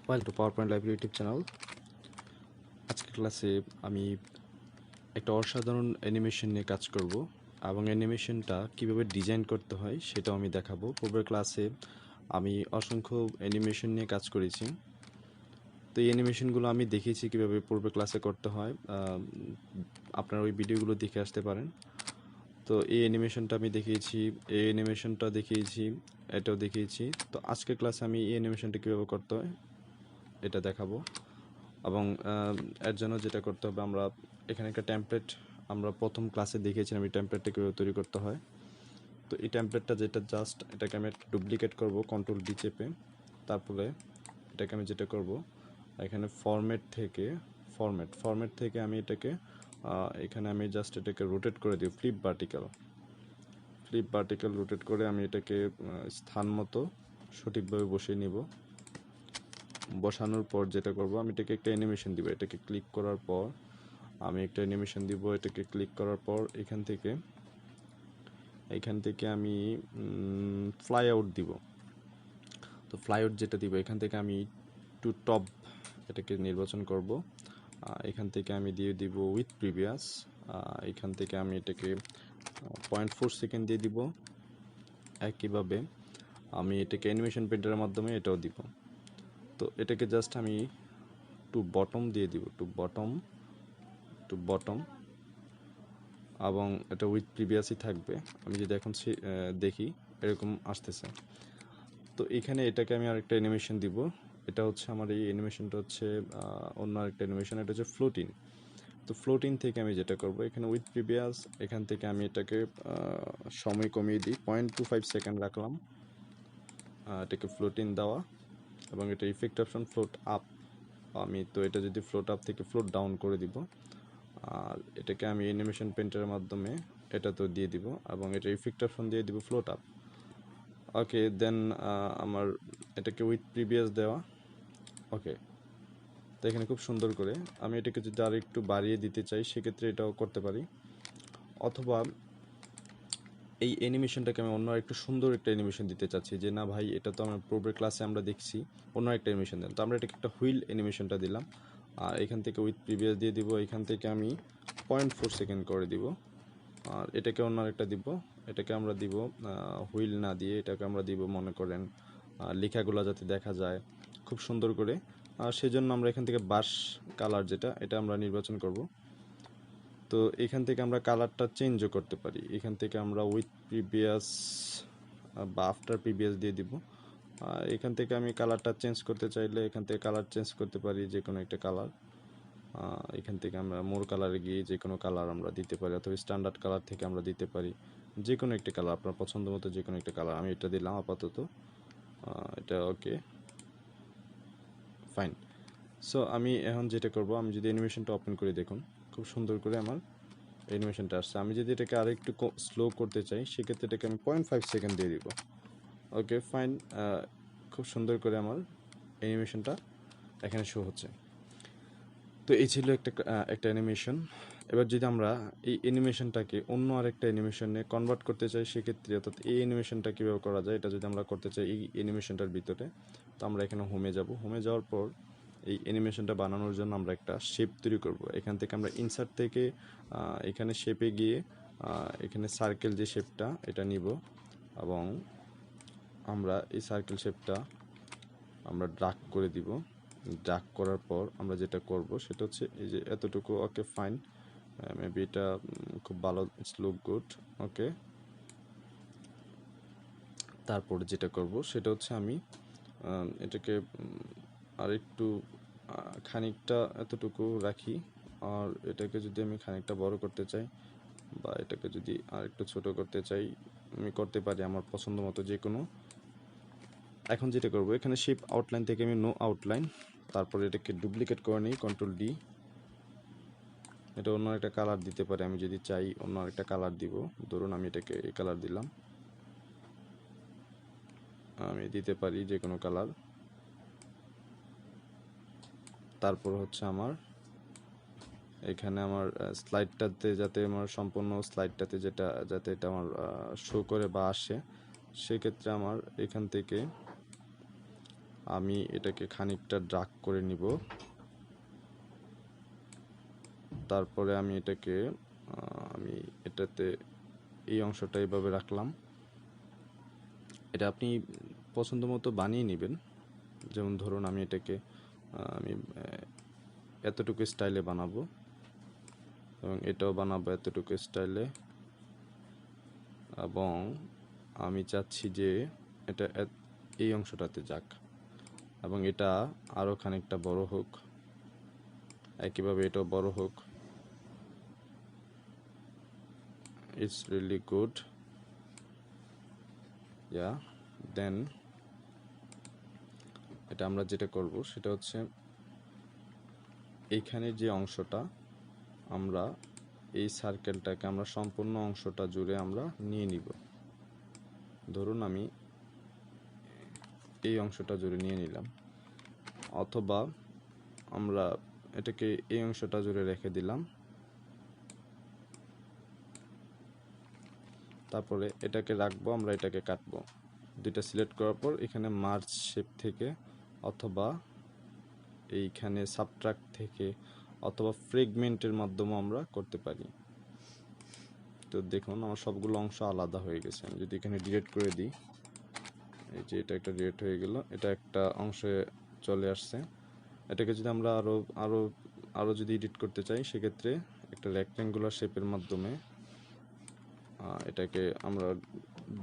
Welcome to PowerPoint library YouTube channel. আজকের ক্লাসে আমি একটা অসাধারণ অ্যানিমেশন নিয়ে কাজ করব এবং অ্যানিমেশনটা কিভাবে ডিজাইন করতে হয় সেটাও আমি দেখাবো। পূর্বের ক্লাসে আমি অসংখ্য অ্যানিমেশন নিয়ে কাজ করেছি, তো এই অ্যানিমেশনগুলো আমি দেখিয়েছি কিভাবে পূর্বের ক্লাসে করতে হয়। আপনারা ওই ভিডিওগুলো দেখে আসতে পারেন। তো এই অ্যানিমেশনটা আমি দেখিয়েছি, এই অ্যানিমেশনটা দেখিয়েছি, এটাও দেখিয়েছি। তো আজকের ক্লাসে আমি এই অ্যানিমেশনটা কীভাবে করতে হয় এটা দেখাবো। এবং এর জন্য যেটা করতে হবে, আমরা এখানে একটা টেমপ্লেট আমরা প্রথম ক্লাসে দেখিয়েছিলাম এই টেমপ্লেটটা কীভাবে তৈরি করতে হয়। তো এই টেমপ্লেটটা যেটা জাস্ট এটাকে আমি একটা ডুপ্লিকেট করব কন্ট্রোল ডি চেপে। তারপরে এটাকে আমি যেটা করব, এখানে ফরম্যাট থেকে আমি এটাকে এখানে আমি জাস্ট এটাকে রোটেট করে দিই, ফ্লিপ ভার্টিক্যাল রোটেট করে আমি এটাকে স্থান মতো সঠিকভাবে বসিয়ে নিব। বসানোর পর যেটা করব, আমি এটাকে একটা অ্যানিমেশন দিব। এটাকে ক্লিক করার পর আমি একটা অ্যানিমেশন দিব। এটাকে ক্লিক করার পর এখান থেকে আমি ফ্লাই আউট দিব। তো ফ্লাই আউট যেটা দিব, এখান থেকে আমি টু টপ এটাকে নির্বাচন করব। এখান থেকে আমি দিয়ে দিব উইথ প্রিভিয়াস। এখান থেকে আমি এটাকে 0.4 সেকেন্ড দিয়ে দিব। একইভাবে আমি এটাকে অ্যানিমেশন পেন্টারের মাধ্যমে এটাও দিব। তো এটাকে জাস্ট আমি টু বটম দিয়ে দিব, টু বটম, এবং এটা উইথ প্রিভিয়াসই থাকবে। আমি যদি এখন দেখি এরকম আসতেছে। তো এখানে এটাকে আমি আরেকটা অ্যানিমেশন দিব। এটা হচ্ছে আমার এই অ্যানিমেশনটা হচ্ছে অন্য আরেকটা অ্যানিমেশন, এটা হচ্ছে ফ্লোটিং। তো ফ্লোটিং থেকে আমি যেটা করব, এখানে উইথ প্রিভিয়াস, এখান থেকে আমি এটাকে সময় কমিয়ে দিই, 0.25 সেকেন্ড রাখলাম। এটাকে ফ্লোটিং দেওয়া, এবং এটা ইফেক্ট অপশন ফ্লোট আপ। আমি তো এটা যদি ফ্লোট আপ থেকে ফ্লোট ডাউন করে দিব। আর এটাকে আমি অ্যানিমেশন পেন্টারের মাধ্যমে এটা তো দিয়ে দিব, এবং এটা ইফেক্ট অপশন দিয়ে দিব ফ্লোট আপ। ওকে, দেন আমার এটাকে উইথ প্রিভিয়াস দেওয়া। ওকে, তো এখানে খুব সুন্দর করে আমি এটাকে যদি আর একটু বাড়িয়ে দিতে চাই সেক্ষেত্রে এটাও করতে পারি, অথবা এই অ্যানিমেশনটাকে আমি অন্য একটু সুন্দর একটা অ্যানিমেশন দিতে চাচ্ছি, যে না ভাই এটা তো আমার পূর্বের ক্লাসে আমরা দেখছি, অন্য একটা অ্যানিমেশন দেন। তো আমরা এটাকে একটা হুইল অ্যানিমেশনটা দিলাম। আর এখান থেকে উইথ প্রিভিয়াস দিয়ে দিব, এখান থেকে আমি 0.4 সেকেন্ড করে দিব। আর এটাকে অন্য আরেকটা দিব, এটাকে আমরা দিব হুইল না দিয়ে, এটাকে আমরা দিব মনে করেন লেখাগুলো যাতে দেখা যায় খুব সুন্দর করে। আর সেজন্য আমরা এখান থেকে বাস কালার যেটা, এটা আমরা নির্বাচন করব। তো এখান থেকে আমরা কালারটা চেঞ্জও করতে পারি। এখান থেকে আমরা উইথ প্রিভিয়াস বা আফটার প্রিভিয়াস দিয়ে দিব। এখান থেকে আমি কালারটা চেঞ্জ করতে চাইলে এখান থেকে কালার চেঞ্জ করতে পারি, যে কোনো একটা কালার। এখান থেকে আমরা মোর কালারে গিয়ে যে কোনো কালার আমরা দিতে পারি, অথবা স্ট্যান্ডার্ড কালার থেকে আমরা দিতে পারি যে কোনো একটা কালার, আপনার পছন্দ মতো যে কোনো একটা কালার। আমি এটা দিলাম আপাতত, এটা ওকে, ফাইন। সো আমি এখন যেটা করব, আমি যদি অ্যানিমেশনটা ওপেন করে দেখুন, খুব সুন্দর করে আমার অ্যানিমেশনটা আসছে। আমি যদি এটাকে আর একটু স্লো করতে চাই সেক্ষেত্রে এটাকে আমি 0.5 সেকেন্ড দিয়ে দিব। ওকে, ফাইন। খুব সুন্দর করে আমার অ্যানিমেশনটা এখানে শো হচ্ছে। তো এই ছিল একটা অ্যানিমেশন। এবার যদি আমরা এই অ্যানিমেশনটাকে অন্য আরেকটা অ্যানিমেশনে কনভার্ট করতে চাই সেক্ষেত্রে, অর্থাৎ এই অ্যানিমেশনটা কীভাবে করা যায় এটা যদি আমরা করতে চাই এই অ্যানিমেশনটার ভিতরে, তো আমরা এখানে হোমে যাব। হোমে যাওয়ার পর এই অ্যানিমেশনটা বানানোর জন্য আমরা একটা শেপ তৈরি করব। এখান থেকে আমরা ইনসার্ট থেকে এখানে শেপে গিয়ে এখানে সার্কেল যে শেপটা এটা নিব, এবং আমরা এই সার্কেল শেপটা আমরা ড্রাগ করে দিব। ড্রাগ করার পর আমরা যেটা করব সেটা হচ্ছে এই যে এতটুকু। ওকে, ফাইন, মেবি এটা খুব ভালো, ইটস লুক গুড। ওকে, তারপর যেটা করব সেটা হচ্ছে আমি এটাকে আর একটু খানিকটা এতটুকু রাখি। আর এটাকে যদি আমি খানিকটা বড় করতে চাই, বা এটাকে যদি আর একটু ছোট করতে চাই, আমি করতে পারি আমার পছন্দ মতো যে কোনো। এখন যেটা করব, এখানে শেপ আউটলাইন থেকে আমি নো আউটলাইন, তারপর এটাকে ডুপ্লিকেট করে নিই কন্ট্রোল ডি। এটা অন্য একটা কালার দিতে পারি, আমি যদি চাই অন্য একটা কালার দিব। ধরুন আমি এটাকে এই কালার দিলাম, আমি দিতে পারি যে কোনো কালার। তারপর হচ্ছে আমার এখানে আমার স্লাইডটাতে যাতে আমার সম্পূর্ণ স্লাইডটাতে যাতে এটা আমার শো করে বা আসে, সেক্ষেত্রে আমার এখান থেকে আমি এটাকে খানিকটা ড্রাগ করে নিব, তারপরে আমি এটাকে আমি এটাতে এই অংশটা এইভাবে রাখলাম। এটা আপনি পছন্দ মতো বানিয়ে নেবেন। যেমন ধরুন আমি এটাকে আমি এতটুকু স্টাইলে বানাবো এবং এটাও বানাবো এতটুকু স্টাইলে, এবং আমি চাচ্ছি যে এটা এই অংশটাতে যাক এবং এটা আরও খানিকটা বড় হোক, একইভাবে এটাও বড় হোক। ইটস রিয়েলি গুড, ইয়া। দেন এটা আমরা যেটা করব সেটা হচ্ছে এইখানে যে অংশটা আমরা এই সার্কেলটাকে আমরা সম্পূর্ণ অংশটা জুড়ে আমরা নিয়ে নিব। ধরুন আমি এই অংশটা জুড়ে নিয়ে নিলাম, অথবা আমরা এটাকে এই অংশটা জুড়ে রেখে দিলাম। তারপরে এটাকে রাখবো, আমরা এটাকে কাটবো। দুইটা সিলেক্ট করার পর এখানে মার্জ শেপ থেকে অথবা এইখানে সাবট্রাক্ট থেকে অথবা ফ্রেগমেন্টের মাধ্যমে আমরা করতে পারি। তো দেখুন আমার সবগুলো অংশ আলাদা হয়ে গেছে। আমি যদি এখানে ডিলিট করে দিই, এই যে এটা একটা ডিলিট হয়ে গেল, এটা একটা অংশে চলে আসছে। এটাকে যদি আমরা আরও যদি এডিট করতে চাই, সেক্ষেত্রে একটা রেক্ট্যাঙ্গুলার শেপের মাধ্যমে এটাকে আমরা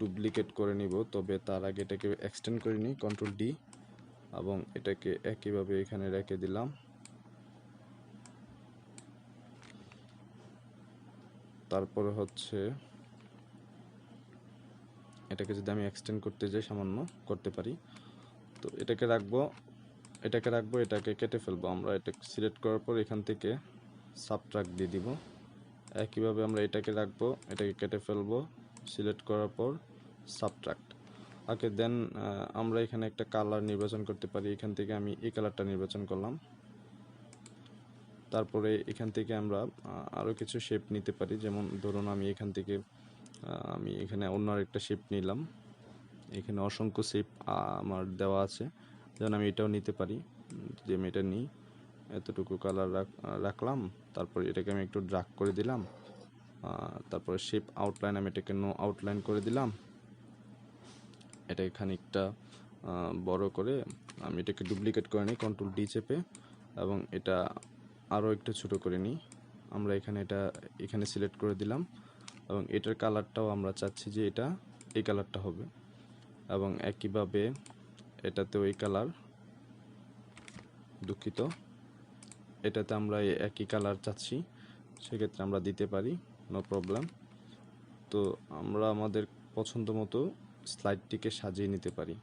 ডুপ্লিকেট করে নিব। তবে তার আগে এটাকে এক্সটেন্ড করে নিই, কন্ট্রোল ডি, এবং এটাকে একইভাবে এখানে রেখে দিলাম। তারপরে হচ্ছে এটাকে যদি আমি এক্সটেন্ড করতে যাই সামান্য করতে পারি। তো এটাকে রাখবো, এটাকে কেটে ফেলবো। আমরা এটাকে সিলেক্ট করার পর এখান থেকে সাবট্রাক্ট দিয়ে দিব। একইভাবে আমরা এটাকে রাখবো, এটাকে কেটে ফেলবো, সিলেক্ট করার পর সাবট্রাক্ট। ওকে, দেন আমরা এখানে একটা কালার নির্বাচন করতে পারি। এখান থেকে আমি এই কালারটা নির্বাচন করলাম। তারপরে এখান থেকে আমরা আরও কিছু শেপ নিতে পারি। যেমন ধরুন আমি এখান থেকে আমি এখানে অন্য আরেকটা শেপ নিলাম। এখানে অসংখ্য শেপ আমার দেওয়া আছে, যেমন আমি এটাও নিতে পারি। যে আমি এটা নিই, এতটুকু কালার রাখলাম, তারপর এটাকে আমি একটু ড্রাগ করে দিলাম, তারপরে শেপ আউটলাইন আমি এটাকে নো আউটলাইন করে দিলাম। এটাকে খানিকটা বড় করে আমি এটাকে ডুপ্লিকেট করে নিই কন্ট্রোল ডি চেপে, এবং এটা আরও একটু ছোট করে নিই। আমরা এখানে সিলেক্ট করে দিলাম, এবং এটার কালারটাও আমরা চাচ্ছি যে এটা এই কালারটা হবে, এবং একইভাবে এটাতেও এই কালার, দুঃখিত, এটাতে আমরা একই কালার চাচ্ছি, সেক্ষেত্রে আমরা দিতে পারি, নো প্রবলেম। তো আমরা আমাদের পছন্দ মতো স্লাইডটিকে সাজিয়ে নিতে পারি।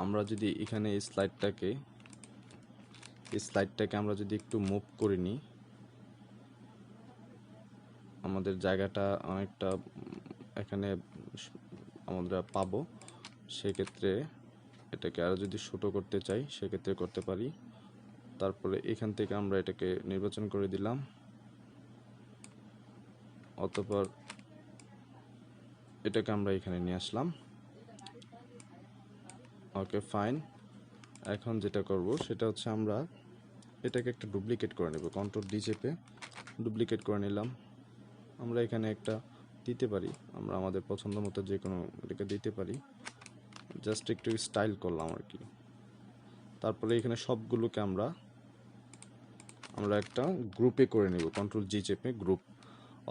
আমরা যদি এখানে এই স্লাইডটাকে আমরা যদি একটু মুভ করে নিই, আমাদের জায়গাটা অনেকটা এখানে আমরা পাবো। সেক্ষেত্রে এটাকে আরও যদি ছোটো করতে চাই, সেক্ষেত্রে করতে পারি। তারপরে এখান থেকে আমরা এটাকে নির্বাচন করে দিলাম, অতঃপর এটাকে আমরা এখানে নিয়ে আসলাম। ওকে, ফাইন। এখন যেটা করব সেটা হচ্ছে আমরা এটাকে একটা ডুপ্লিকেট করে নেব। কন্ট্রোল ডি চেপে ডুপ্লিকেট করে নিলাম। আমরা এখানে একটা দিতে পারি, আমরা আমাদের পছন্দ মতো যে কোনো এটাকে দিতে পারি, জাস্ট একটু স্টাইল করলাম আর কি। তারপরে এখানে সবগুলোকে আমরা একটা গ্রুপে করে নেব, কন্ট্রোল জি চেপে গ্রুপ।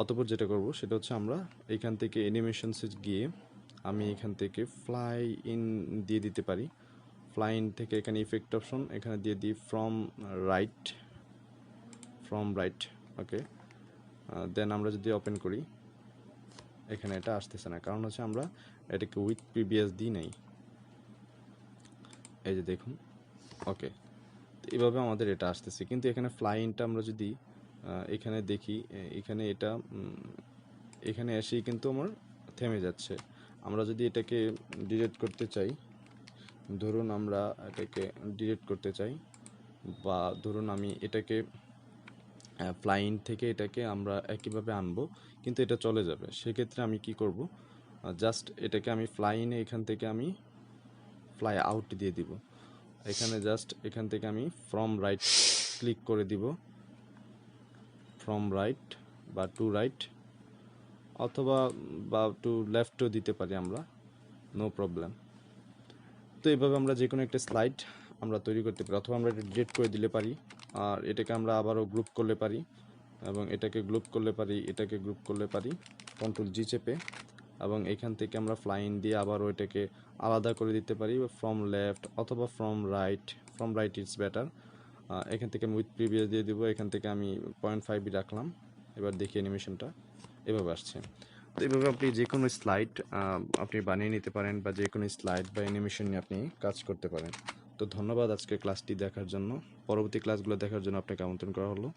অতঃপর যেটা করব সেটা হচ্ছে আমরা এখান থেকে অ্যানিমেশনসে গিয়ে আমি এখান থেকে ফ্লাই ইন দিয়ে দিতে পারি। ফ্লাই ইন থেকে এখানে ইফেক্ট অপশন, এখানে দিয়ে দিই ফ্রম রাইট। ওকে, দেন আমরা যদি ওপেন করি, এখানে এটা আসতেছে না, কারণ হচ্ছে আমরা এটাকে উইথ প্রিভিয়াস দিই নাই। এই যে দেখুন, ওকে, তো এইভাবে আমাদের এটা আসতেছে। কিন্তু এখানে ফ্লাই ইনটা আমরা যদি এখানে দেখি, এখানে এটা এখানে এসেই কিন্তু আমার থেমে যাচ্ছে। আমরা যদি এটাকে ডিলিট করতে চাই, ধরুন আমরা এটাকে ডিলিট করতে চাই, বা ধরুন আমি এটাকে ফ্লাইন থেকে এটাকে আমরা একইভাবে আনবো, কিন্তু এটা চলে যাবে। সেক্ষেত্রে আমি কি করব, জাস্ট এটাকে আমি ফ্লাইনে এখান থেকে আমি ফ্লাই আউট দিয়ে দিব। এখানে জাস্ট এখান থেকে আমি ফ্রম রাইট ক্লিক করে দিব, ফ্রম রাইট বা টু রাইট অথবা টু লেফটও দিতে পারি আমরা, নো প্রবলেম। তো এইভাবে আমরা যে কোনো একটা স্লাইড আমরা তৈরি করতে পারি, অথবা আমরা এটা ডিলিট করে দিলে পারি, আর এটাকে আমরা আবারও গ্রুপ করলে পারি, এবং এটাকে গ্রুপ করলে পারি, এটাকে গ্রুপ করলে পারি কন্ট্রোল জি চেপে, এবং এখান থেকে আমরা ফ্লাইন দিয়ে আবারও এটাকে আলাদা করে দিতে পারি ফ্রম লেফট অথবা ফ্রম রাইট ইটস বেটার। এখান থেকে আমি উইথ প্রিভিয়াস দিয়ে দিব, এখান থেকে আমি 0.5 রাখলাম। এবার দেখি অ্যানিমেশনটা এভাবে আসছে। তো এইভাবে আপনি যে কোনো স্লাইড আপনি বানিয়ে নিতে পারেন, বা যে কোনো স্লাইড বা অ্যানিমেশন নিয়ে আপনি কাজ করতে পারেন। তো ধন্যবাদ আজকের ক্লাসটি দেখার জন্য। পরবর্তী ক্লাসগুলো দেখার জন্য আপনাকে আমন্ত্রণ করা হলো।